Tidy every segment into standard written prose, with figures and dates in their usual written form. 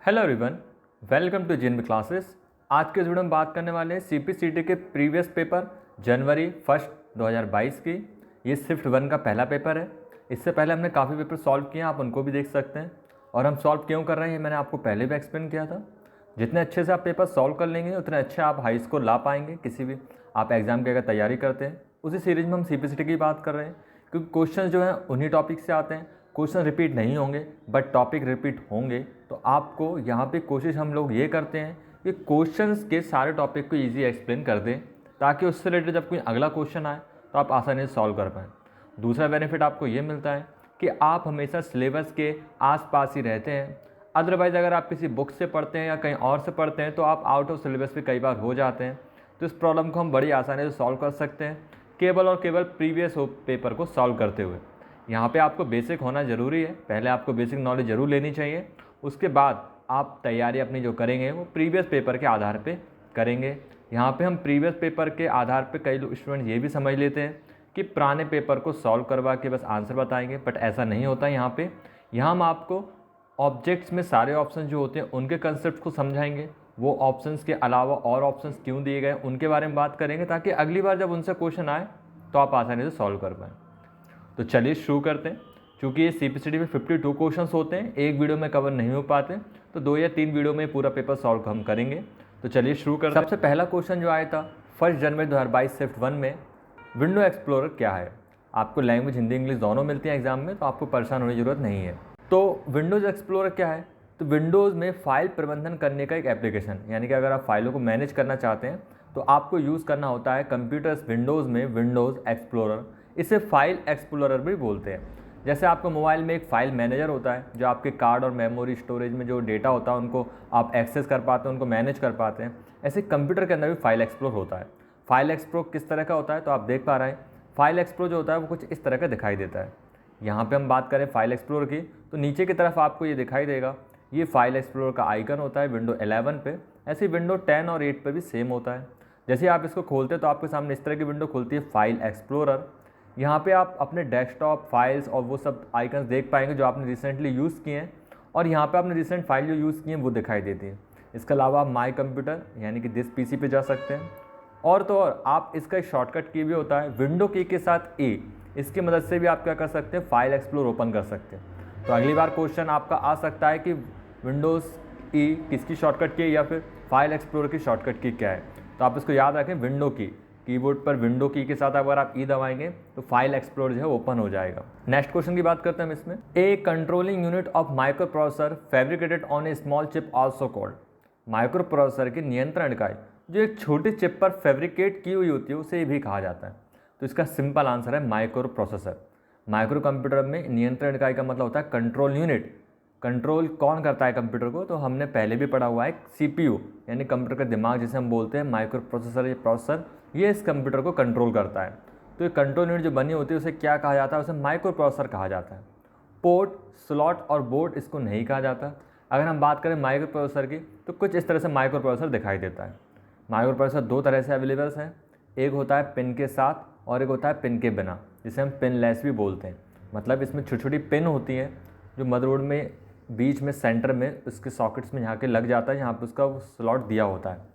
Hello everyone, welcome to जिन classes. आज के इस वीडियो में बात करने वाले हैं सीपीसीटी के प्रीवियस पेपर जनवरी 1 2022 की। ये शिफ्ट 1 का पहला पेपर है। इससे पहले हमने काफ़ी पेपर सॉल्व किए हैं, आप उनको भी देख सकते हैं। और हम सॉल्व क्यों कर रहे हैं मैंने आपको पहले भी एक्सप्लेन किया था। जितने अच्छे से आप पेपर सॉल्व कर लेंगे उतने अच्छे आप हाई स्कोर ला पाएंगे किसी भी आप एग्ज़ाम की अगर तैयारी करते हैं। उसी सीरीज में हम सीपीसीटी की बात कर रहे हैं क्योंकि क्वेश्चन जो हैं उन्हीं टॉपिक से आते हैं। क्वेश्चन रिपीट नहीं होंगे बट टॉपिक रिपीट होंगे। तो आपको यहाँ पे कोशिश हम लोग ये करते हैं कि क्वेश्चंस के सारे टॉपिक को इजी एक्सप्लेन कर दें ताकि उससे रिलेटेड जब कोई अगला क्वेश्चन आए तो आप आसानी से सॉल्व कर पाएँ। दूसरा बेनिफिट आपको ये मिलता है कि आप हमेशा सिलेबस के आसपास ही रहते हैं। अदरवाइज़ अगर आप किसी बुक से पढ़ते हैं या कहीं और से पढ़ते हैं तो आप आउट ऑफ सिलेबस भी कई बार हो जाते हैं। तो इस प्रॉब्लम को हम बड़ी आसानी से सॉल्व कर सकते हैं केवल और केवल प्रीवियस पेपर को सॉल्व करते हुए। यहाँ पे आपको बेसिक होना ज़रूरी है, पहले आपको बेसिक नॉलेज ज़रूर लेनी चाहिए। उसके बाद आप तैयारी अपनी जो करेंगे वो प्रीवियस पेपर के आधार पे करेंगे। यहाँ पे हम प्रीवियस पेपर के आधार पे कई स्टूडेंट ये भी समझ लेते हैं कि पुराने पेपर को सॉल्व करवा के बस आंसर बताएंगे, बट ऐसा नहीं होता यहाँ पे। यहाँ हम आपको ऑब्जेक्ट्स में सारे ऑप्शन जो होते हैं उनके कंसेप्ट को समझाएंगे, वो ऑप्शंस के अलावा और ऑप्शंस क्यों दिए गए उनके बारे में बात करेंगे ताकि अगली बार जब उनसे क्वेश्चन आए तो आप आसानी से सॉल्व कर पाएँ। तो चलिए शुरू करते हैं। चूँकि ये सीपीसीटी में 52 क्वेश्चंस होते हैं, एक वीडियो में कवर नहीं हो पाते, तो 2 या 3 वीडियो में पूरा पेपर सॉल्व हम करेंगे। तो चलिए शुरू करते हैं। सबसे पहला क्वेश्चन जो आया था 1 जनवरी 2022 शिफ्ट 1 में, विंडो एक्सप्लोरर क्या है। आपको लैंग्वेज हिंदी इंग्लिश दोनों मिलती हैं एग्जाम में, तो आपको परेशान होने की ज़रूरत नहीं है। तो विंडोज़ एक्सप्लोरर क्या है, तो विंडोज़ में फ़ाइल प्रबंधन करने का एक एप्लीकेशन, यानी कि अगर आप फाइलों को मैनेज करना चाहते हैं तो आपको यूज़ करना होता है कंप्यूटर्स विंडोज़ में विंडोज़ एक्सप्लोरर। इसे फाइल एक्सप्लोरर भी बोलते हैं। जैसे आपको मोबाइल में एक फ़ाइल मैनेजर होता है जो आपके कार्ड और मेमोरी स्टोरेज में जो डेटा होता है उनको आप एक्सेस कर पाते हैं, उनको मैनेज कर पाते हैं। ऐसे कंप्यूटर के अंदर भी फाइल एक्सप्लोर होता है। फाइल एक्सप्लोर किस तरह का होता है तो आप देख पा रहे हैं, फाइल एक्सप्लोर जो होता है वो कुछ इस तरह का दिखाई देता है। यहाँ पे हम बात करें फाइल एक्सप्लोर की तो नीचे की तरफ आपको ये दिखाई देगा, ये फाइल एक्सप्लोर का आइकन होता है विंडो 11 पे। ऐसे विंडो 10 और 8 पे भी सेम होता है। जैसे आप इसको खोलते हैं तो आपके सामने इस तरह की विंडो खुलती है, फाइल एक्सप्लोरर। यहाँ पे आप अपने डेस्कटॉप फाइल्स और वो सब आइकन्स देख पाएंगे जो आपने रिसेंटली यूज़ किए हैं, और यहाँ पे आपने रिसेंट फाइल जो यूज़ की हैं वो दिखाई देती है। इसके अलावा आप माई कंप्यूटर यानी कि दिस पीसी पे जा सकते हैं। और तो और आप इसका एक शॉर्टकट की भी होता है विंडो की के साथ ए, इसकी मदद से भी आप क्या कर सकते हैं, फाइल एक्सप्लोर ओपन कर सकते हैं। तो अगली बार क्वेश्चन आपका आ सकता है कि विंडोज़ ई किसकी शॉर्टकट की है या फिर फाइल एक्सप्लोर की शॉर्टकट की क्या है। तो आप इसको याद रखें, विंडो की, कीबोर्ड पर विंडो की के साथ अगर आप ई दबाएंगे तो फाइल एक्सप्लोर जो है ओपन हो जाएगा। नेक्स्ट क्वेश्चन की बात करते हैं हम इसमें, a controlling unit of microprocessor fabricated on a small chip also called. Microprocessor की नियंत्रण इकाई जो एक छोटी चिप पर फैब्रिकेट की हुई होती है उसे भी कहा जाता है। तो इसका सिंपल आंसर है माइक्रो प्रोसेसर। माइक्रो कंप्यूटर में नियंत्रण इकाई का मतलब होता है कंट्रोल यूनिट। कंट्रोल कौन करता है कंप्यूटर को, तो हमने पहले भी पढ़ा हुआ है सीपीयू यानी कंप्यूटर का दिमाग जिसे हम बोलते हैं, माइक्रो प्रोसेसर या प्रोसेसर, ये इस कंप्यूटर को कंट्रोल करता है। तो ये कंट्रोल यूनिट जो बनी होती है उसे क्या कहा जाता है, उसे माइक्रो प्रोसेसर कहा जाता है। पोर्ट, स्लॉट और बोर्ड इसको नहीं कहा जाता। अगर हम बात करें माइक्रो प्रोसेसर की तो कुछ इस तरह से माइक्रो प्रोसेसर दिखाई देता है। माइक्रो प्रोसेसर 2 तरह से अवेलेबल हैं, एक होता है पिन के साथ और एक होता है पिन के बिना, जिसे हम पिनलेस भी बोलते हैं। मतलब इसमें छोटी छोटी पिन होती हैं जो मदरबोर्ड में बीच में सेंटर में उसके सॉकेट्स में यहाँ के लग जाता है, यहाँ पे उसका स्लॉट दिया होता है।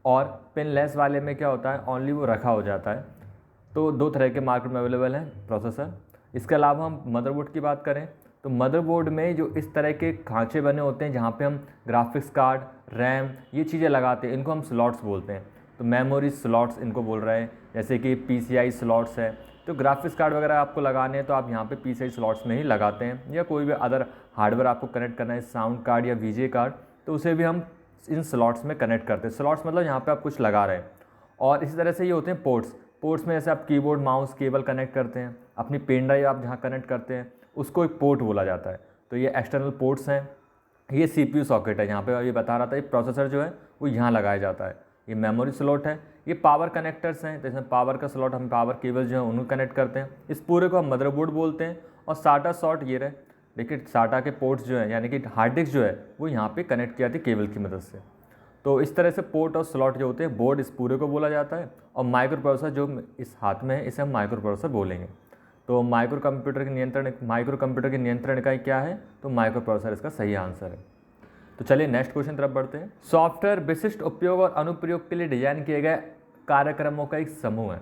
और पिनलेस वाले में क्या होता है, ओनली वो रखा हो जाता है। तो 2 तरह के मार्केट में अवेलेबल हैं प्रोसेसर। इसके अलावा हम मदरबोर्ड की बात करें तो मदरबोर्ड में जो इस तरह के खांचे बने होते हैं जहाँ पे हम ग्राफिक्स कार्ड, रैम, ये चीज़ें लगाते हैं, इनको हम स्लॉट्स बोलते हैं। तो मेमोरी स्लॉट्स इनको बोल रहे हैं, जैसे कि पीसीआई स्लॉट्स है। तो ग्राफिक्स कार्ड वगैरह आपको लगाने हैं तो आप यहाँ पे पीसीआई स्लॉट्स में ही लगाते हैं, या कोई भी अदर हार्डवेयर आपको कनेक्ट करना है, साउंड कार्ड या वीजे कार्ड, तो उसे भी हम इन स्लॉट्स में कनेक्ट करते हैं। स्लॉट्स मतलब यहाँ पे आप कुछ लगा रहे हैं। और इसी तरह से ये होते हैं पोर्ट्स। पोर्ट्स में जैसे आप कीबोर्ड, माउस, केबल कनेक्ट करते हैं, अपनी पेन ड्राइव आप जहाँ कनेक्ट करते हैं उसको एक पोर्ट बोला जाता है। तो ये एक्सटर्नल पोर्ट्स हैं। ये सीपीयू सॉकेट है, यहाँ पे ये बता रहा था, ये प्रोसेसर जो है वो यहाँ लगाया जाता है। ये मेमोरी स्लॉट है। ये पावर कनेक्टर्स हैं, तो इसमें पावर का स्लॉट, हम पावर केबल जो है उनको कनेक्ट करते हैं। इस पूरे को हम मदरबोर्ड बोलते हैं। और साटा शॉर्ट ये रहे, देखिए साटा के पोर्ट्स जो है यानी कि हार्ड डिस्क जो है वो यहाँ पे कनेक्ट किया जाती है केबल की मदद से। तो इस तरह से पोर्ट और स्लॉट जो होते हैं, बोर्ड इस पूरे को बोला जाता है। और माइक्रो प्रोसेसर जो इस हाथ में है इसे हम माइक्रो प्रोसेसर बोलेंगे। तो माइक्रो कंप्यूटर की नियंत्रण इकाई क्या है, तो माइक्रो प्रोसेसर इसका सही आंसर है। तो चलिए नेक्स्ट क्वेश्चन तरफ बढ़ते हैं। सॉफ्टवेयर विशिष्ट उपयोग और अनुप्रयोग के लिए डिजाइन किए गए कार्यक्रमों का एक समूह है।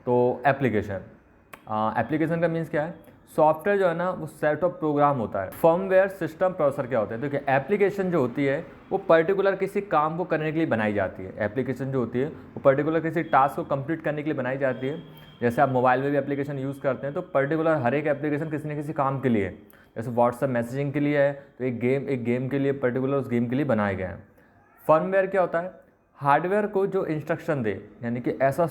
तो एप्लीकेशन का मीन्स क्या है? सॉफ्टवेयर जो है ना वो सेट ऑफ प्रोग्राम होता है। फर्मवेयर सिस्टम प्रोसेसर क्या होते हैं? देखिए एप्लीकेशन जो होती है वो पर्टिकुलर किसी काम को करने के लिए बनाई जाती है। एप्लीकेशन जो होती है वो पर्टिकुलर किसी टास्क को कंप्लीट करने के लिए बनाई जाती है। जैसे आप मोबाइल में भी एप्लीकेशन यूज़ करते हैं तो पर्टिकुलर हर एक एप्लीकेशन किसी न किसी काम के लिए है। जैसे व्हाट्सएप मैसेजिंग के लिए है तो एक गेम के लिए पर्टिकुलर उस गेम के लिए बनाए गए हैं। फर्मवेयर क्या होता है? हार्डवेयर को जो इंस्ट्रक्शन दे, यानी कि ऐसा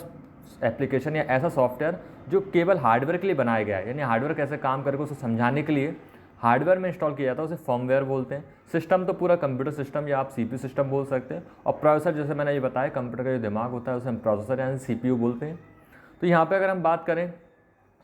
एप्लीकेशन या ऐसा सॉफ्टवेयर जो केवल हार्डवेयर के लिए बनाया गया है, यानी हार्डवेयर कैसे काम करेगा उसे समझाने के लिए हार्डवेयर में इंस्टॉल किया जाता है, उसे फर्मवेयर बोलते हैं। सिस्टम तो पूरा कंप्यूटर सिस्टम या आप सीपीयू सिस्टम बोल सकते हैं। और प्रोसेसर जैसे मैंने ये बताया कंप्यूटर का जो दिमाग होता है उसे हम प्रोसेसर यानी सीपीयू बोलते हैं। तो यहाँ पे अगर हम बात करें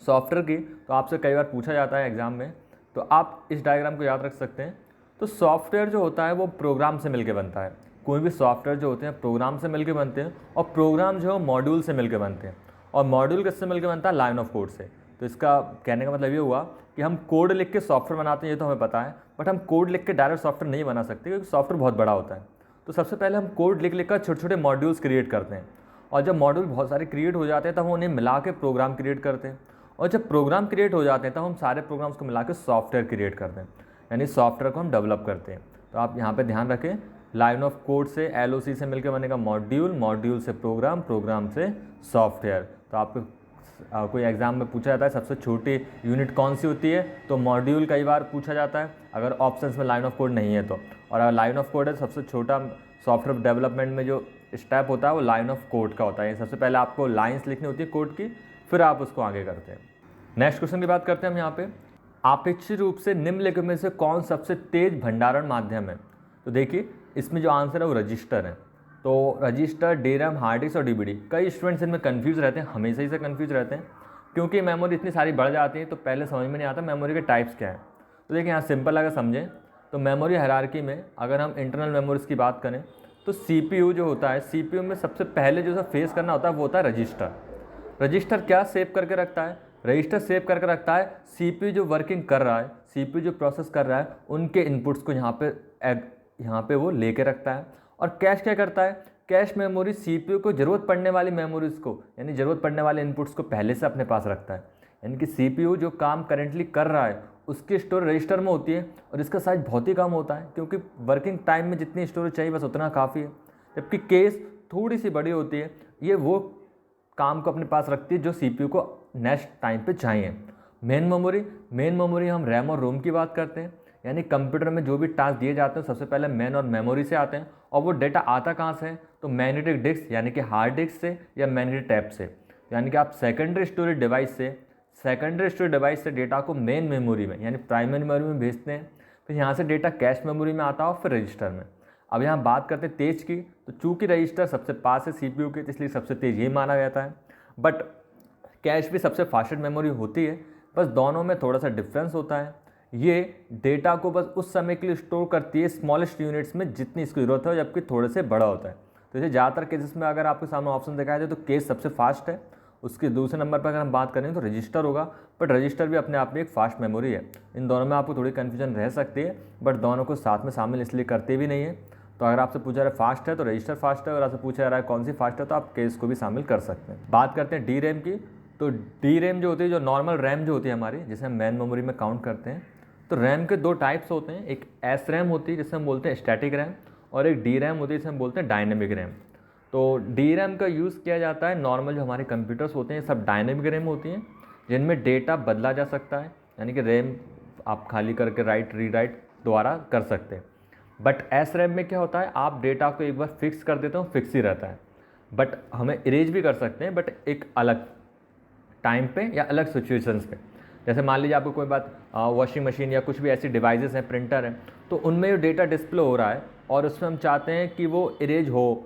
सॉफ्टवेयर की तो आपसे कई बार पूछा जाता है एग्जाम में, तो आप इस डायग्राम को याद रख सकते हैं। तो सॉफ्टवेयर जो होता है वो प्रोग्राम से मिलकर बनता है। कोई भी सॉफ्टवेयर जो होते हैं प्रोग्राम से मिलकर बनते हैं और प्रोग्राम जो है मॉड्यूल से मिलकर बनते हैं। और मॉड्यूल किससे मिलकर बनता है? लाइन ऑफ कोड से। तो इसका कहने का मतलब ये हुआ कि हम कोड लिख के सॉफ्टवेयर बनाते हैं, ये तो हमें पता है, बट हम कोड लिख के डायरेक्ट सॉफ्टवेयर नहीं बना सकते क्योंकि सॉफ्टवेयर बहुत बड़ा होता है। तो सबसे पहले हम कोड लिख कर छोटे छोटे मॉड्यूल्स क्रिएट करते हैं और जब मॉड्यूल बहुत सारे क्रिएट हो जाते हैं तब हम उन्हें मिला के प्रोग्राम क्रिएट करते हैं। और जब प्रोग्राम क्रिएट हो जाते हैं तब हम सारे प्रोग्राम्स को मिला के सॉफ्टवेयर क्रिएट करते हैं, यानी सॉफ्टवेयर को हम डेवलप करते हैं। तो आप यहाँ पे ध्यान रखें, लाइन ऑफ कोड से LOC से मिलकर बनेगा मॉड्यूल, मॉड्यूल से प्रोग्राम, प्रोग्राम से सॉफ्टवेयर। तो आपको कोई एग्जाम में पूछा जाता है सबसे छोटी यूनिट कौन सी होती है, तो मॉड्यूल कई बार पूछा जाता है अगर ऑप्शंस में लाइन ऑफ कोड नहीं है तो। और अगर लाइन ऑफ कोड है सबसे छोटा सॉफ्टवेयर डेवलपमेंट में जो स्टेप होता है वो लाइन ऑफ कोड का होता है। सबसे पहले आपको लाइन्स लिखनी होती है कोड की, फिर आप उसको आगे करते हैं। नेक्स्ट क्वेश्चन की बात करते हैं हम यहाँ पे। अपेक्षित रूप से निम्नलिखित में से कौन सबसे तेज भंडारण माध्यम है? तो देखिए इसमें जो आंसर है वो रजिस्टर है। तो रजिस्टर, DRAM, हार्ड डिस्क और DVD। कई स्टूडेंट्स इनमें कंफ्यूज रहते हैं, हमेशा ही से कंफ्यूज रहते हैं क्योंकि मेमोरी इतनी सारी बढ़ जाती है तो पहले समझ में नहीं आता मेमोरी के टाइप्स क्या हैं। तो देखिए यहाँ सिंपल अगर समझें तो मेमोरी हायरार्की में अगर हम इंटरनल मेमोरीज की बात करें तो CPU जो होता है, CPU में सबसे पहले जो फेस करना होता है वो होता है रजिस्टर। रजिस्टर क्या सेव करके रखता है? रजिस्टर सेव करके रखता है CPU जो वर्किंग कर रहा है, CPU जो प्रोसेस कर रहा है उनके इनपुट्स को यहाँ पे वो लेके रखता है। और कैश क्या करता है? कैश मेमोरी CPU को ज़रूरत पड़ने वाली मेमोरीज को, यानी ज़रूरत पड़ने वाले इनपुट्स को पहले से अपने पास रखता है। यानी कि CPU जो काम करेंटली कर रहा है उसकी स्टोरेज रजिस्टर में होती है और इसका साइज बहुत ही कम होता है क्योंकि वर्किंग टाइम में जितनी स्टोरेज चाहिए बस उतना काफ़ी है। जबकि केस थोड़ी सी बड़ी होती है, ये वो काम को अपने पास रखती है जो CPU को नेक्स्ट टाइम पे चाहिए। मेन मेमोरी हम रैम और रोम की बात करते हैं, यानी कंप्यूटर में जो भी टास्क दिए जाते हैं सबसे पहले मेन और मेमोरी से आते हैं। और वो डेटा आता कहाँ से है? तो मैग्नेटिक डिस्क यानी कि हार्ड डिस्क से या मैग्नेटिक टैप से। यानी कि आप सेकेंडरी स्टोरेज डिवाइस से डेटा को मेन मेमोरी में यानी प्राइमरी मेमोरी में भेजते हैं, फिर यहाँ से डेटा कैश मेमोरी में आता है और फिर रजिस्टर में। अब यहाँ बात करते हैं तेज की, तो चूँकि रजिस्टर सबसे पास है CPU के इसलिए सबसे तेज ये माना जाता है। बट कैश भी सबसे फास्टेस्ट मेमोरी होती है, बस दोनों में थोड़ा सा डिफरेंस होता है। ये डेटा को बस उस समय के लिए स्टोर करती है स्मॉलेस्ट यूनिट्स में जितनी इसकी ज़रूरत है, जबकि थोड़े से बड़ा होता है। तो इसे ज़्यादातर केसेस में अगर आपके सामने ऑप्शन दिखाया जाए तो केस सबसे फास्ट है, उसके दूसरे नंबर पर अगर हम बात करें तो रजिस्टर होगा। बट रजिस्टर भी अपने आप में एक फास्ट मेमोरी है। इन दोनों में आपको थोड़ी कन्फ्यूजन रह सकती है, बट दोनों को साथ में शामिल इसलिए करते भी नहीं है। तो अगर आपसे पूछा जा रहा है फास्ट है तो रजिस्टर फास्ट है, और आपसे पूछा जा रहा है कौन सी फास्ट है तो आप केस को भी शामिल कर सकते हैं। बात करते हैं DRAM की, तो DRAM जो होती है, जो नॉर्मल रैम जो होती है हमारी, जिसे हम मेन मेमोरी में काउंट करते हैं, तो रैम के दो टाइप्स होते हैं। एक SRAM होती है जिसे हम बोलते हैं स्टैटिक रैम, और एक DRAM होती है जिसे हम बोलते हैं डायनेमिक रैम। तो DRAM का यूज़ किया जाता है नॉर्मल जो हमारे कंप्यूटर्स होते हैं सब डायनेमिक रैम होती हैं, जिनमें डेटा बदला जा सकता है, यानी कि रैम आप खाली करके राइट रीराइट द्वारा कर सकते हैं। बट SRAM में क्या होता है, आप डेटा को एक बार फिक्स कर देते हो, फिक्स ही रहता है। बट हमें इरेज भी कर सकते हैं, बट एक अलग टाइम पे या अलग सिचुएशंस पे। जैसे मान लीजिए आपको कोई बात वॉशिंग मशीन या कुछ भी ऐसी डिवाइसेस हैं, प्रिंटर हैं, तो उनमें जो डेटा डिस्प्ले हो रहा है और उसमें हम चाहते हैं कि वो इरेज हो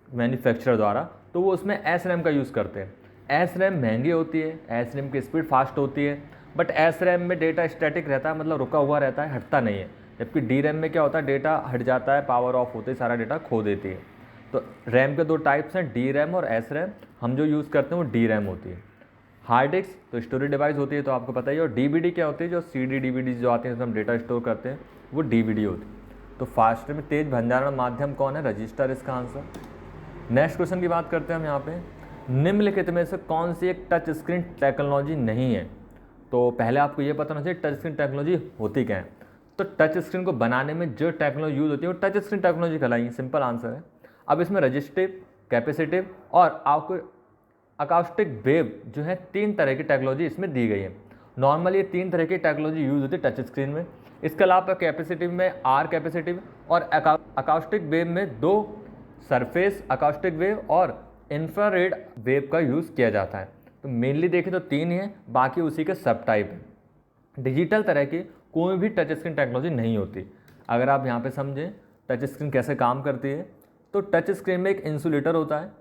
मैन्युफैक्चरर द्वारा, तो वो उसमें SRAM का यूज़ करते हैं। SRAM महंगी होती है, SRAM की स्पीड फास्ट होती है, बट SRAM में डेटा स्टैटिक रहता है, मतलब रुका हुआ रहता है, हटता नहीं है। जबकि DRAM में क्या होता है, डेटा हट जाता है, पावर ऑफ होते ही सारा डेटा खो देती है। तो रैम के दो टाइप्स हैं, DRAM और SRAM। हम जो यूज़ करते हैं वो DRAM होती है। हार्ड डिस्क तो स्टोरेज डिवाइस होती है, तो आपको पता ही है। और DVD क्या होती है, जो CD DVD जो आते हैं जिसमें हम डेटा स्टोर करते हैं, वो DVD होती है। तो फास्ट में तेज भंडारण माध्यम कौन है? रजिस्टर इसका आंसर। नेक्स्ट क्वेश्चन की बात करते हैं हम यहाँ पे, निम्नलिखित में से कौन सी एक टच स्क्रीन टेक्नोलॉजी नहीं है? तो पहले आपको ये पता होना चाहिए टच स्क्रीन टेक्नोलॉजी होती क्या है। तो टच स्क्रीन को बनाने में जो टेक्नोलॉजी यूज़ होती है वो टच स्क्रीन टेक्नोलॉजी कहलाई, सिंपल आंसर है। अब इसमें रजिस्टिव, कैपेसिटिव और आपको अकाउस्टिक वेव जो है 3 तरह की टेक्नोलॉजी इसमें दी गई है। नॉर्मली ये 3 तरह की टेक्नोलॉजी यूज़ होती है टच स्क्रीन में। इसके अलावा कैपेसिटिव में आर कैपेसिटिव और अकाउस्टिक वेव में 2 सरफेस अकाउस्टिक वेव और इंफ्रारेड वेव का यूज़ किया जाता है। तो मेनली देखें तो 3 ही है, बाकी उसी के सब टाइप है। डिजिटल तरह की कोई भी टच स्क्रीन टेक्नोलॉजी नहीं होती। अगर आप यहाँ पे समझें टच स्क्रीन कैसे काम करती है, तो टच स्क्रीन में एक इंसुलेटर होता है,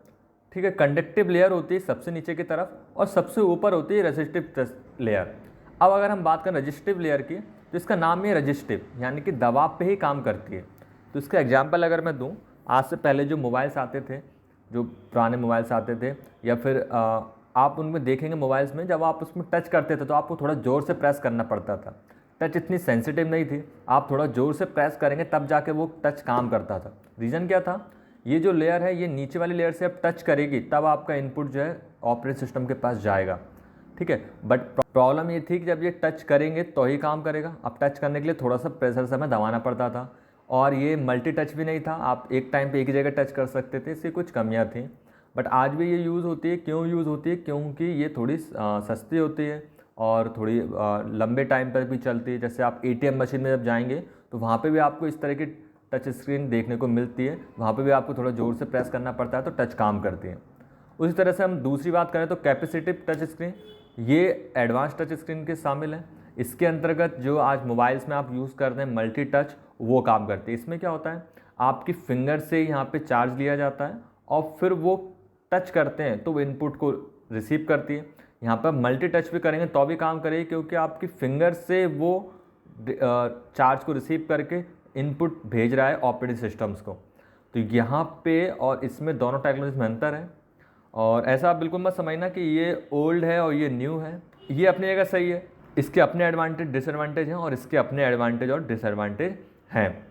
ठीक है, कंडक्टिव लेयर होती है सबसे नीचे की तरफ और सबसे ऊपर होती है रेजिस्टिव लेयर। अब अगर हम बात करें रजिस्टिव लेयर की, तो इसका नाम ही है रजिस्टिव, यानी कि दबाव पे ही काम करती है। तो इसका एग्जांपल अगर मैं दूं, आज से पहले जो मोबाइल्स आते थे, जो पुराने मोबाइल्स आते थे, या फिर आप उनमें देखेंगे मोबाइल्स में जब आप उसमें टच करते थे तो आपको थोड़ा ज़ोर से प्रेस करना पड़ता था। टच इतनी सेंसिटिव नहीं थी, आप थोड़ा ज़ोर से प्रेस करेंगे तब जाके वो टच काम करता था। रीज़न क्या था? ये जो लेयर है ये नीचे वाली लेयर से अब टच करेगी तब आपका इनपुट जो है ऑपरेटिंग सिस्टम के पास जाएगा, ठीक है। बट प्रॉब्लम ये थी कि जब ये टच करेंगे तो ही काम करेगा। अब टच करने के लिए थोड़ा सा प्रेशर से हमें दबाना पड़ता था और ये मल्टी टच भी नहीं था, आप एक टाइम पे एक ही जगह टच कर सकते थे, इसकी कुछ कमियाँ थी। बट आज भी ये यूज़ होती है। क्यों यूज़ होती है? क्योंकि ये थोड़ी सस्ती होती है और थोड़ी लंबे टाइम पर भी चलती है। जैसे आप ATM मशीन में जब जाएंगे तो वहाँ पे भी आपको इस तरह की टच स्क्रीन देखने को मिलती है, वहाँ पे भी आपको थोड़ा ज़ोर से प्रेस करना पड़ता है तो टच काम करती है। उसी तरह से हम दूसरी बात करें तो कैपेसिटिव टच स्क्रीन, ये एडवांस टच स्क्रीन के शामिल है। इसके अंतर्गत जो आज मोबाइल्स में आप यूज़ करते हैं मल्टी टच, वो काम करती है। इसमें क्या होता है, आपकी फिंगर से यहाँ पे चार्ज लिया जाता है और फिर वो टच करते हैं तो वो इनपुट को रिसीव करती है। यहाँ पर मल्टी टच भी करेंगे तो भी काम करेगी, क्योंकि आपकी फिंगर से वो चार्ज को रिसीव करके इनपुट भेज रहा है ऑपरेटिंग सिस्टम्स को। तो यहाँ पे और इसमें दोनों टेक्नोलॉजी में अंतर है। और ऐसा आप बिल्कुल मत समझना कि ये ओल्ड है और ये न्यू है, ये अपनी जगह सही है। इसके अपने एडवांटेज डिसएडवांटेज हैं और इसके अपने एडवांटेज और डिसएडवांटेज हैं।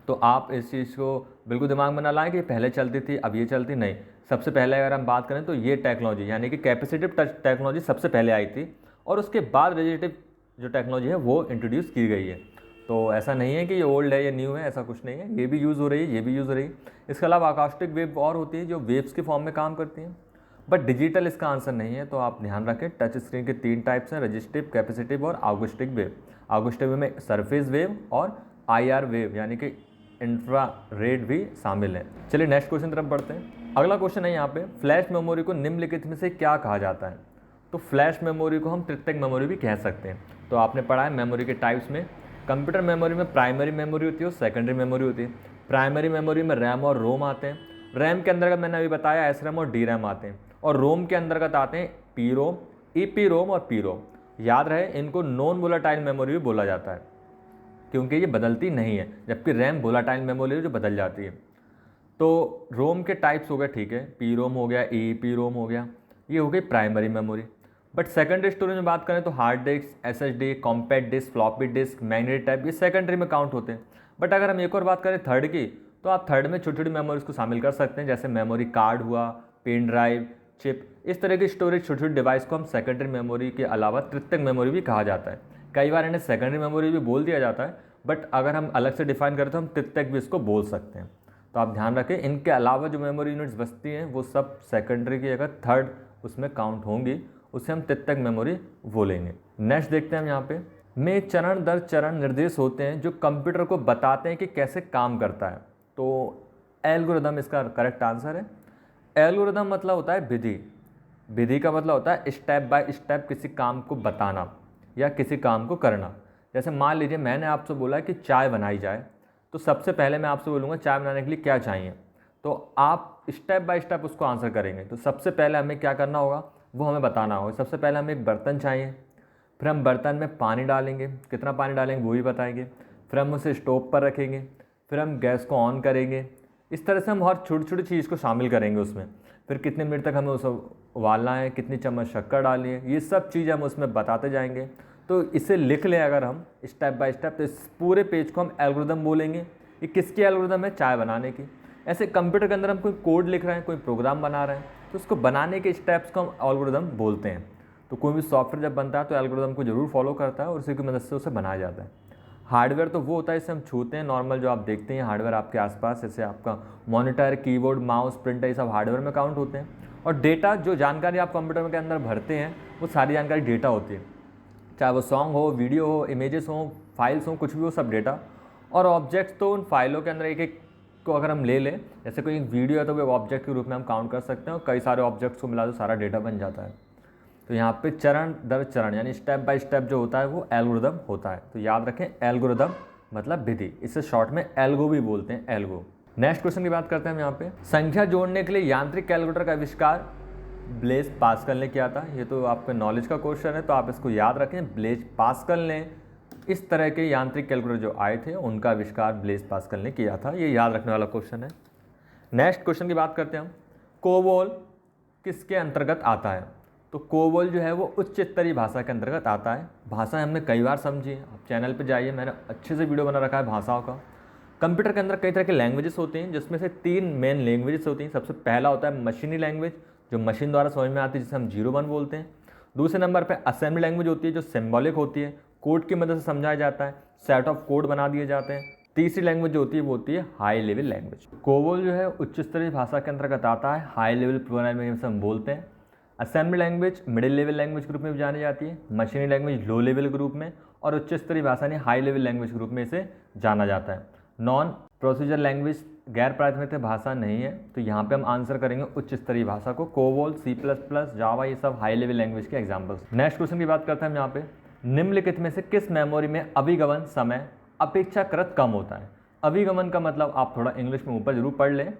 तो आप इस चीज़ को बिल्कुल दिमाग में ना लाएं कि पहले चलती थी अब ये चलती नहीं। सबसे पहले अगर हम बात करें तो ये टेक्नोलॉजी यानी कि कैपेसिटिव टच टेक्नोलॉजी सबसे पहले आई थी और उसके बाद रेजिस्टिव जो टेक्नोलॉजी है वो इंट्रोड्यूस की गई है। तो ऐसा नहीं है कि ये ओल्ड है ये न्यू है, ऐसा कुछ नहीं है, ये भी यूज़ हो रही है, ये भी यूज़ हो रही है। इसके अलावा अकाउस्टिक वेव और होती है जो वेव्स के फॉर्म में काम करती हैं, बट डिजिटल इसका आंसर नहीं है। तो आप ध्यान रखें टच स्क्रीन के 3 टाइप्स हैं, रजिस्टिव, कैपेसिटिव और अकाउस्टिक वेव। अकाउस्टिक वेव में सरफेस वेव और IR वेव यानी कि इंफ्रारेड भी शामिल है। चलिए नेक्स्ट क्वेश्चन तरफ बढ़ते हैं। अगला क्वेश्चन है यहाँ पे, फ्लैश मेमोरी को निम्नलिखित में से क्या कहा जाता है? तो फ्लैश मेमोरी को हम तृतीयक मेमोरी भी कह सकते हैं। तो आपने पढ़ा है मेमोरी के टाइप्स में, कंप्यूटर मेमोरी में प्राइमरी मेमोरी होती है और सेकेंडरी मेमोरी होती है। प्राइमरी मेमोरी में रैम और रोम आते हैं। रैम के अंतर्गत मैंने अभी बताया SRAM और DRAM आते हैं और रोम के अंतर्गत आते हैं PROM, EPROM और PROM। याद रहे इनको नॉन वोलेटाइल मेमोरी भी बोला जाता है क्योंकि ये बदलती नहीं है, जबकि रैम वोलेटाइल मेमोरी जो बदल जाती है। तो रोम के टाइप्स हो गए, ठीक है, PROM हो गया, EPROM हो गया, ये हो गई primary memory. But secondary storage में बात करें तो hard disk, SSD, compact disk, floppy disk, magnetic type, ये सेकेंडरी में काउंट होते हैं। बट अगर हम एक और बात करें थर्ड की, तो आप थर्ड में छोटी छोटी मेमोरीज को शामिल कर सकते हैं, जैसे मेमोरी कार्ड हुआ, पेन ड्राइव, चिप, इस तरह की स्टोरेज छोटी छोटी डिवाइस को हम सेकेंडरी मेमोरी के अलावा तृतीयक मेमोरी भी कहा जाता है। कई बार इन्हें सेकेंडरी मेमोरी भी बोल दिया जाता है, बट अगर हम अलग से डिफाइन करें तो हम तृतीयक भी इसको बोल सकते हैं। तो आप ध्यान रखें इनके अलावा जो मेमोरी यूनिट्स बचती हैं वो सब सेकेंडरी की अगर थर्ड उसमें काउंट होंगी, उसे हम तृतीयक मेमोरी बोलेंगे। नेक्स्ट देखते हैं हम यहाँ पे, में चरण दर चरण निर्देश होते हैं जो कंप्यूटर को बताते हैं कि कैसे काम करता है। तो एल्गोरिदम इसका करेक्ट आंसर है। एल्गोरिदम मतलब होता है विधि, विधि का मतलब होता है स्टेप बाय स्टेप किसी काम को बताना या किसी काम को करना। जैसे मान लीजिए मैंने आपसे बोला कि चाय बनाई जाए, तो सबसे पहले मैं आपसे बोलूँगा चाय बनाने के लिए क्या चाहिए, तो आप स्टेप बाय स्टेप उसको आंसर करेंगे। तो सबसे पहले हमें क्या करना होगा वो हमें बताना होगा। सबसे पहले हमें एक बर्तन चाहिए, फिर हम बर्तन में पानी डालेंगे, कितना पानी डालेंगे वो भी बताएंगे, फिर हम उसे स्टोव पर रखेंगे, फिर हम गैस को ऑन करेंगे। इस तरह से हम हर छोटी छोटी चीज़ को शामिल करेंगे उसमें। फिर कितने मिनट तक हमें उसे उबालना है, कितनी चम्मच शक्कर डालनी है, ये सब चीज़ हम उसमें बताते जाएंगे। तो इसे लिख लें अगर हम स्टेप बाय स्टेप, तो इस पूरे पेज को हम एल्गोरिदम बोलेंगे ये किसकी एल्गोरिदम है? चाय बनाने की। ऐसे कंप्यूटर के अंदर हम कोई कोड लिख रहे हैं, कोई प्रोग्राम बना रहे हैं, तो उसको बनाने के स्टेप्स को हम एल्गोरिदम बोलते हैं। तो कोई भी सॉफ्टवेयर जब बनता है तो एल्गोरिदम को जरूर फॉलो करता है और उसी की मदद से उसे बनाया जाता है। हार्डवेयर तो वो होता है जिसे हम छूते हैं, नॉर्मल जो आप देखते हैं हार्डवेयर आपके आसपास, जैसे आपका मॉनिटर, कीबोर्ड, माउस, प्रिंटर, ये सब हार्डवेयर में काउंट होते हैं। और डेटा, जो जानकारी आप कंप्यूटर के अंदर भरते हैं, वो सारी जानकारी डेटा होती है, चाहे वो सॉन्ग हो, वीडियो हो, इमेजेस हो, फाइल्स हो, कुछ भी हो, सब डेटा। और ऑब्जेक्ट्स तो उन फाइलों के अंदर एक एक को अगर हम ले लें, जैसे कोई एक वीडियो है तो वो ऑब्जेक्ट के रूप में हम काउंट कर सकते हैं, और कई सारे ऑब्जेक्ट्स को मिला तो सारा डेटा बन जाता है। तो यहाँ पे चरण दर चरण यानी स्टेप बाय स्टेप जो होता है वो एल्गोरिदम होता है। तो याद रखें, एल्गोरिदम मतलब विधि, इसे शॉर्ट में एल्गो भी बोलते हैं, एल्गो। नेक्स्ट क्वेश्चन की बात करते हैं हम यहाँ पे। संख्या जोड़ने के लिए यांत्रिक कैलकुलेटर का आविष्कार ब्लेज पास्कल ने किया था। ये तो आपके नॉलेज का क्वेश्चन है, तो आप इसको याद रखें। ब्लेज पास्कल ने इस तरह के यांत्रिक कैलकुलेटर जो आए थे उनका आविष्कार ब्लेज पास्कल ने किया था। ये याद रखने वाला क्वेश्चन है। नेक्स्ट क्वेश्चन की बात करते हैं हम। कोबोल किसके अंतर्गत आता है? तो कोबोल जो है वो उच्च स्तरीय भाषा के अंतर्गत आता है। भाषा हमने कई बार समझी है, आप चैनल पे जाइए, मैंने अच्छे से वीडियो बना रखा है भाषाओं का। कंप्यूटर के अंदर कई तरह के लैंग्वेजेस होते हैं, जिसमें से 3 मेन लैंग्वेजेस होती हैं। सबसे पहला होता है मशीनी लैंग्वेज, जो मशीन द्वारा समझ में आती है, जिसे हम 0-1 बोलते हैं। दूसरे नंबर पर असेंबली लैंग्वेज होती है, जो सिम्बॉलिक होती है, कोड की मदद से समझाया जाता है, सेट ऑफ कोड बना दिए जाते हैं। तीसरी लैंग्वेज जो होती है वो होती है हाई लेवल लैंग्वेज। कोबोल जो है उच्च स्तरीय भाषा के अंतर्गत आता है, हाई लेवल प्रोग्रामिंग से हम बोलते हैं। Assembly language middle level language के रूप में भी जानी जाती है, मशीनी लैंग्वेज लो लेवल के रूप में, और उच्च स्तरीय भाषा यानी हाई लेवल लैंग्वेज के रूप में इसे जाना जाता है। नॉन प्रोसीजर लैंग्वेज गैर प्राथमिक भाषा नहीं है, तो यहाँ पे हम आंसर करेंगे उच्च स्तरीय भाषा को। कोबोल, C++, जावा, ये सब हाई लेवल लैंग्वेज के एग्जाम्पल्स। नेक्स्ट क्वेश्चन की बात करते हैं हम यहाँ पे। निम्नलिखित में से किस मेमोरी में अभिगमन समय अपेक्षाकृत कम होता है? अभिगमन का मतलब आप थोड़ा इंग्लिश में ऊपर जरूर पढ़ लें,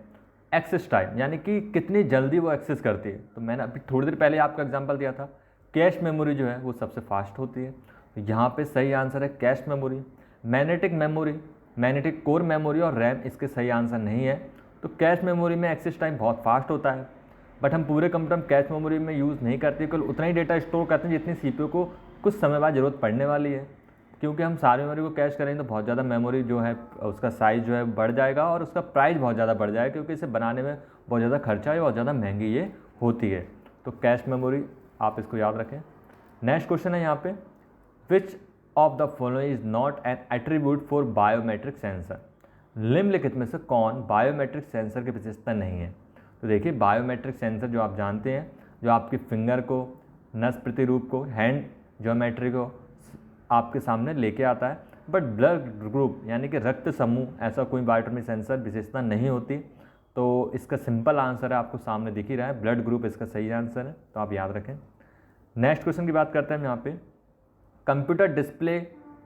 एक्सेस टाइम, यानी कि कितनी जल्दी वो एक्सेस करती है। तो मैंने अभी थोड़ी देर पहले आपको एग्जांपल दिया था, कैश मेमोरी जो है वो सबसे फास्ट होती है। तो यहाँ पे सही आंसर है cache memory. Magnetic memory, magnetic core memory और रैम इसके सही आंसर नहीं है। तो कैश मेमोरी में एक्सेस टाइम बहुत फास्ट होता है, बट हम पूरे कंप्यूटर में कैश मेमोरी में यूज़ नहीं करते, केवल उतना ही डेटा स्टोर करते हैं जितनी CPU को कुछ समय बाद ज़रूरत पड़ने वाली है। क्योंकि हम सारी मेमोरी को कैश करेंगे तो बहुत ज़्यादा मेमोरी जो है उसका साइज़ जो है बढ़ जाएगा और उसका प्राइस बहुत ज़्यादा बढ़ जाएगा, क्योंकि इसे बनाने में बहुत ज़्यादा खर्चा है, बहुत ज़्यादा महंगी ये होती है। तो कैश मेमोरी आप इसको याद रखें। नेक्स्ट क्वेश्चन है यहाँ पे, which of the following is not an attribute for biometric sensor? निम्नलिखित में से कौन बायोमेट्रिक सेंसर की विशेषता नहीं है? तो देखिए, बायोमेट्रिक सेंसर जो आप जानते हैं, जो आपकी फिंगर को, नस प्रतिरूप को, हैंड ज्योमेट्री को आपके सामने लेके आता है, बट ब्लड ग्रुप यानी कि रक्त समूह ऐसा कोई बायोमेट्रिक सेंसर विशेषता नहीं होती। तो इसका सिंपल आंसर है, आपको सामने दिख ही रहा है, ब्लड ग्रुप इसका सही आंसर है, तो आप याद रखें। नेक्स्ट क्वेश्चन की बात करते हैं हम यहाँ पे। कंप्यूटर डिस्प्ले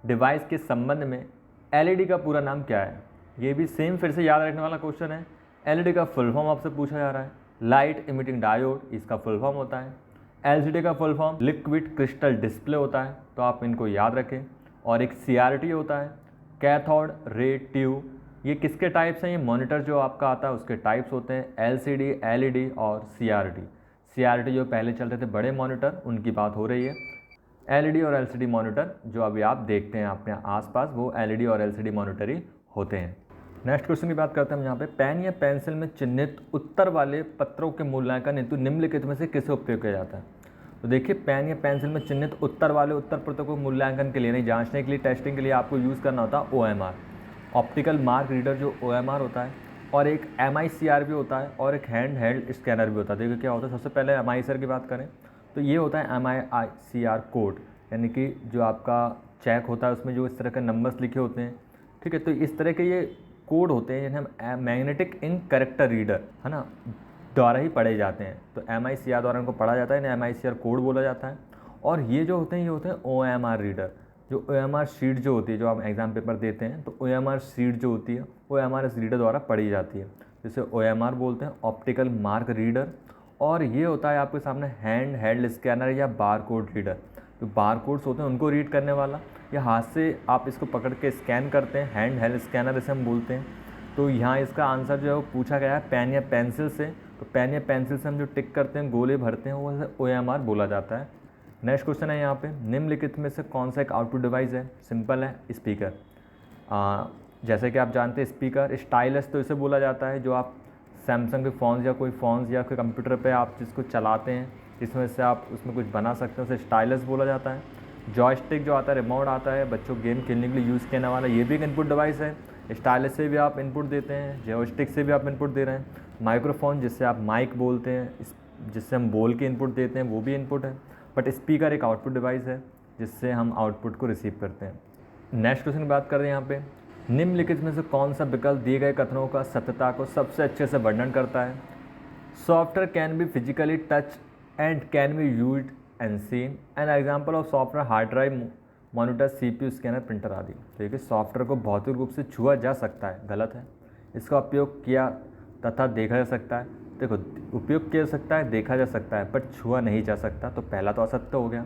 डिवाइस के संबंध में LED का पूरा नाम क्या है? ये भी सेम फिर से याद रखने वाला क्वेश्चन है। LED का फुल फॉर्म आपसे पूछा जा रहा है। लाइट इमिटिंग डायोड इसका फुल फॉर्म होता है। LCD का full form liquid crystal display होता है, तो आप इनको याद रखें। और एक CRT होता है, कैथोड रे ट्यूब। ये किसके टाइप्स हैं? ये मॉनिटर जो आपका आता है उसके टाइप्स होते हैं, LCD, LED और CRT। CRT जो पहले चलते थे बड़े मॉनिटर, उनकी बात हो रही है। LED और LCD मॉनिटर जो अभी आप देखते हैं अपने आसपास, वो LED और LCD मॉनिटर ही होते हैं। नेक्स्ट क्वेश्चन की बात करते हैं हम यहाँ पे। पेन या पेंसिल में चिन्हित उत्तर वाले पत्रों के मूल्यांकन हेतु निम्नलिखित में से किसे उपयोग किया जाता है? तो देखिए, पेन या पेंसिल में चिन्हित उत्तर वाले उत्तर पत्रों को मूल्यांकन के लिए नहीं, जांचने के लिए, टेस्टिंग के लिए आपको यूज़ करना होता है OMR, ऑप्टिकल मार्क रीडर जो OMR होता है, और एक MICR भी होता है, और एक हैंड हेल्ड स्कैनर भी होता है। देखिए क्या होता है, सबसे पहले MICR की बात करें तो ये होता है MICR कोड, यानी कि जो आपका चेक होता है उसमें जो इस तरह के नंबर्स लिखे होते हैं, ठीक है। तो इस तरह के ये कोड होते हैं जिन्हें हम मैग्नेटिक इंक कैरेक्टर रीडर, है ना, द्वारा ही पढ़े जाते हैं। तो MICR द्वारा इनको पढ़ा जाता है, इन्हें MICR कोड बोला जाता है। और ये जो होते हैं ये होते हैं OMR रीडर। जो OMR शीट जो होती है, जो हम एग्ज़ाम पेपर देते हैं, तो OMR शीट जो होती है OMR इस रीडर द्वारा पढ़ी जाती है, जिसे OMR बोलते हैं, ऑप्टिकल मार्क रीडर। और ये होता है आपके सामने हैंड हेल्ड स्कैनर या बार कोड रीडर। जो बार कोड्स होते हैं उनको रीड करने वाला, या हाथ से आप इसको पकड़ के स्कैन करते हैं, हैंड हेल्ड स्कैनर इसे हम बोलते हैं। तो यहाँ इसका आंसर जो है वो पूछा गया है पेन या पेंसिल से। तो पेन या पेंसिल से हम जो टिक करते हैं, गोले भरते हैं, वो OMR बोला जाता है। नेक्स्ट क्वेश्चन है यहाँ पे, निम्नलिखित में से कौन सा एक आउटपुट डिवाइस है? सिंपल है, स्पीकर। जैसे कि आप जानते हैं स्पीकर, स्टाइलस तो इसे बोला जाता है जो आप सैमसंग के फ़ोन्स या कोई फ़ोन्स या कोई कंप्यूटर पे आप जिसको चलाते हैं, जिसमें से आप उसमें कुछ बना सकते हैं, उसे स्टाइलस बोला जाता है। जॉयस्टिक जो आता है, रिमोट आता है बच्चों गेम खेलने के लिए यूज़ करने वाला, ये भी एक इनपुट डिवाइस है। स्टाइलस से भी आप इनपुट देते हैं, जॉयस्टिक से भी आप इनपुट दे रहे हैं। माइक्रोफोन जिससे आप माइक बोलते हैं, जिससे हम बोल के इनपुट देते हैं, वो भी इनपुट है। बट स्पीकर एक आउटपुट डिवाइस है जिससे हम आउटपुट को रिसीव करते हैं। नेक्स्ट क्वेश्चन की बात कर रहे हैं यहाँ पे, निम्नलिखित में से कौन सा विकल्प दिए गए कथनों का सत्यता को सबसे अच्छे से वर्णन करता है? Software can be physically touch and can be used and seen. An example of software hard drive, monitor, CPU, scanner, printer आदि। तो देखिए सॉफ्टवेयर को भौतिक रूप से छुआ जा सकता है, गलत है। इसका उपयोग किया तथा देखा जा सकता है। देखो उपयोग किया जा सकता है, देखा जा सकता है, बट छुआ नहीं जा सकता, तो पहला तो असत्य हो गया।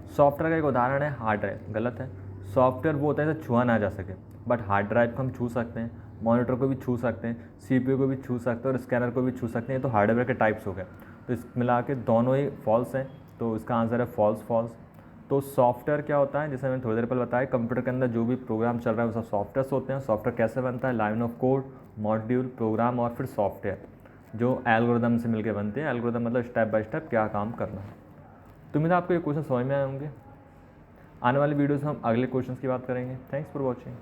सॉफ्टवेयर का एक उदाहरण है हार्ड ड्राइव, गलत है। सॉफ्टवेयर वो होता है जिसे छुआ ना जा सके, बट हार्ड ड्राइव को हम छू सकते हैं, मॉनिटर को भी छू सकते हैं, CPU को भी छू सकते हैं और स्कैनर को भी छू सकते हैं। तो हार्डवेयर के टाइप्स हो गए, तो इस मिला के दोनों ही फॉल्स हैं, तो इसका आंसर है फॉल्स फॉल्स। तो सॉफ्टवेयर क्या होता है, जैसे मैंने थोड़ी देर पहले बताया, कंप्यूटर के अंदर जो भी प्रोग्राम चल रहा है वो सब सॉफ्टवेयर्स होते हैं। सॉफ्टवेयर कैसे बनता है? Line of code, module, program और फिर सॉफ्टवेयर जो एल्गोरिदम से मिलकर बनते हैं। एल्गोरिदम मतलब स्टेप बाय स्टेप क्या काम करना है। तो उम्मीद है आपको ये क्वेश्चन समझ में आए होंगे। आने वाली वीडियोस में हम अगले क्वेश्चंस की बात करेंगे। Thanks for watching.